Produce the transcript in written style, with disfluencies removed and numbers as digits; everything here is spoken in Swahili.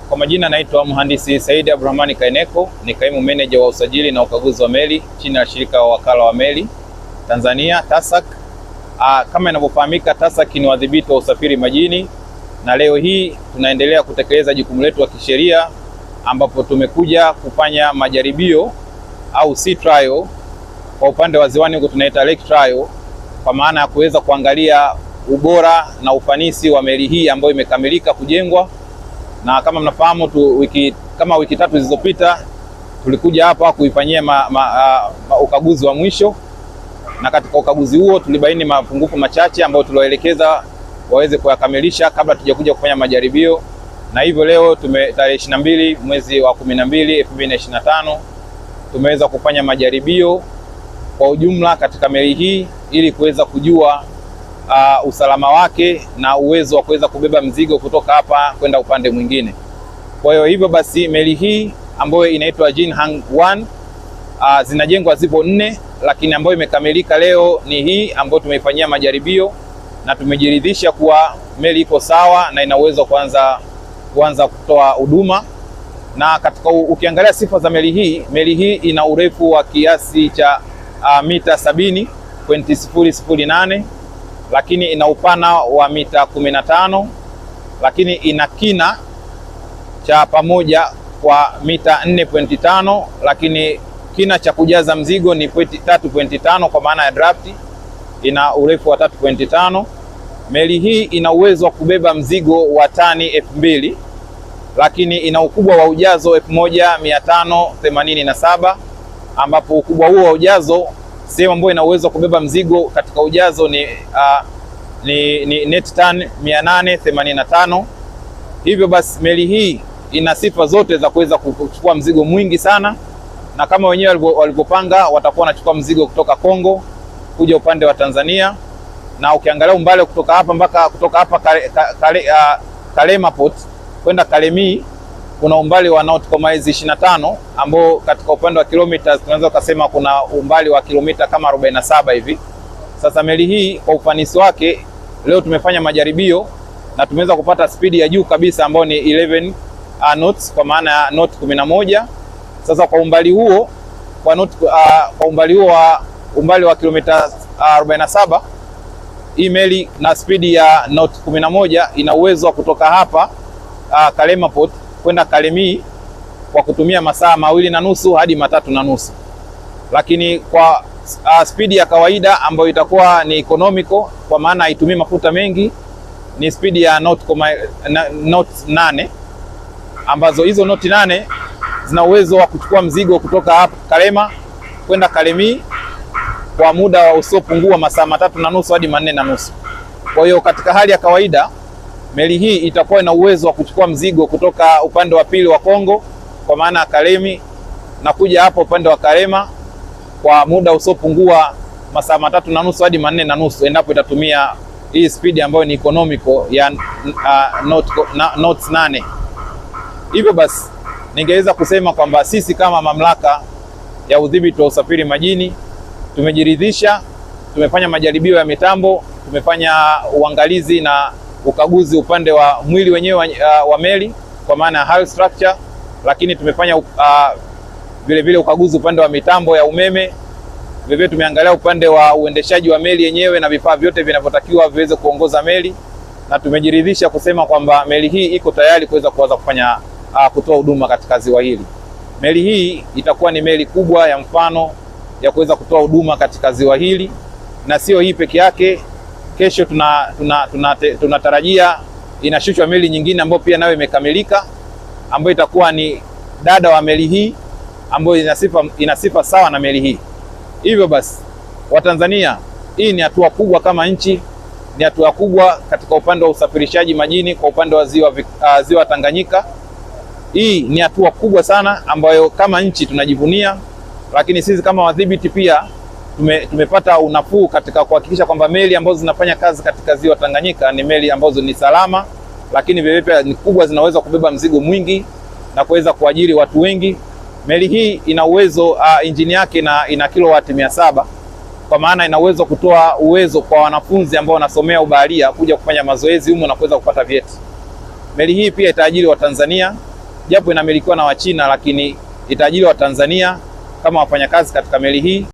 Kwa majina naitwa Mhandisi Said Abdurrahman Kaineko, ni kaimu meneja wa usajili na ukaguzi wa meli chini ya shirika wa wakala wa meli Tanzania TASAC. Kama inavyofahamika, TASAC ni wadhibiti wa usafiri majini, na leo hii tunaendelea kutekeleza jukumu letu la kisheria, ambapo tumekuja kufanya majaribio au sea trial. Kwa upande wa ziwani huko tunaita lake trial, kwa maana ya kuweza kuangalia ubora na ufanisi wa meli hii ambayo imekamilika kujengwa. Na kama mnafahamu wiki tatu zilizopita tulikuja hapa kuifanyia ukaguzi wa mwisho, na katika ukaguzi huo tulibaini mapungufu machache ambayo tuliwaelekeza waweze kuyakamilisha kabla tujakuja kufanya majaribio. Na hivyo leo tarehe 22 mwezi wa 12 2025 tumeweza kufanya majaribio kwa ujumla katika meli hii ili kuweza kujua usalama wake na uwezo wa kuweza kubeba mzigo kutoka hapa kwenda upande mwingine. Kwa hivyo basi meli hii ambayo inaitwa Jinheng 1 zinajengwa zipo 4, lakini ambayo imekamilika leo ni hii ambayo tumeifanyia majaribio na tumejiridhisha kuwa meli iko sawa na ina uwezo kuanza kutoa huduma. Na katika ukiangalia sifa za meli hii ina urefu wa kiasi cha mita 70.008, lakini ina upana wa mita 15, lakini ina kina cha pamoja kwa mita 4.5, lakini kina cha kujaza mzigo ni 3.5 kwa maana ya draft, ina urefu wa 3.5. Meli hii ina uwezo wa kubeba mzigo wa tani 2000, lakini ina ukubwa wa ujazo 1587, ambapo ukubwa huo wa ujazo, sehemu ambayo ina uwezo wa kubeba mzigo katika ujazo ni net ton 885. Hivyo basi meli hii ina sifa zote za kuweza kuchukua mzigo mwingi sana, na kama wenyewe walivyopanga watakuwa wanachukua mzigo kutoka Kongo kuja upande wa Tanzania. Na ukiangalia umbali kutoka hapa Kalema Port kwenda Kalemi kuna umbali wa nautical miles 25, ambao katika upande wa kilomita tunaweza kusema kuna umbali wa kilomita kama 47 hivi. Sasa meli hii kwa ufanisi wake leo tumefanya majaribio na tumeweza kupata spidi ya juu kabisa ambayo ni 11 knots, kwa maana ya knot 11. Sasa kwa umbali huo umbali wa kilomita 47, hii meli na spidi ya knot 11 ina uwezo wa kutoka hapa Kalema Port kwenda Kalemi kwa kutumia masaa 2.5 hadi 3.5. Lakini kwa spidi ya kawaida ambayo itakuwa ni economical, kwa maana haitumii mafuta mengi, ni spidi ya knot 8, ambazo hizo knot 8 zina uwezo wa kuchukua mzigo kutoka hapa Kalema kwenda Kalemi kwa muda wa usiopungua masaa 3.5 hadi 4.5. Kwa hiyo katika hali ya kawaida meli hii itakuwa ina uwezo wa kuchukua mzigo kutoka upande wa pili wa Kongo, kwa maana ya Kalemi, na kuja hapo upande wa Kalema kwa muda usiopungua masaa 3.5 hadi 4.5, endapo itatumia hii speed ambayo ni economical ya knots 8. Hivyo basi ningeweza kusema kwamba sisi kama mamlaka ya udhibiti wa usafiri majini tumejiridhisha, tumefanya majaribio ya mitambo, tumefanya uangalizi na ukaguzi upande wa mwili wenyewe wa meli kwa maana ya hull structure, lakini tumefanya vile ukaguzi upande wa mitambo ya umeme. Vile tumeangalia upande wa uendeshaji wa meli yenyewe na vifaa vyote vinavyotakiwa viweze kuongoza meli, na tumejiridhisha kusema kwamba meli hii iko tayari kuweza kufanya kutoa huduma katika ziwa hili. Meli hii itakuwa ni meli kubwa ya mfano ya kuweza kutoa huduma katika ziwa hili, na sio hii peke yake. Kesho tunatarajia inashushwa meli nyingine ambayo pia nayo imekamilika, ambayo itakuwa ni dada wa meli hii ambayo ina sifa sawa na meli hii. Hivyo basi Watanzania, hii ni hatua kubwa kama nchi, ni hatua kubwa katika upande wa usafirishaji majini kwa upande wa ziwa Tanganyika. Hii ni hatua kubwa sana ambayo kama nchi tunajivunia, lakini sisi kama wadhibiti pia tumepata unafuu katika kuhakikisha kwamba meli ambazo zinafanya kazi katika ziwa Tanganyika ni meli ambazo ni salama, lakini vile vile ni kubwa, zinaweza kubeba mzigo mwingi na kuweza kuajiri watu wengi. Meli hii ina uwezo injini yake ina kilowati 700, kwa maana ina uwezo kutoa uwezo kwa wanafunzi ambao wanasomea ubaharia kuja kufanya mazoezi humo na kuweza kupata vyeti. Meli hii pia itaajiri Watanzania, japo inamilikiwa na Wachina, lakini itaajiri Watanzania kama wafanyakazi katika meli hii.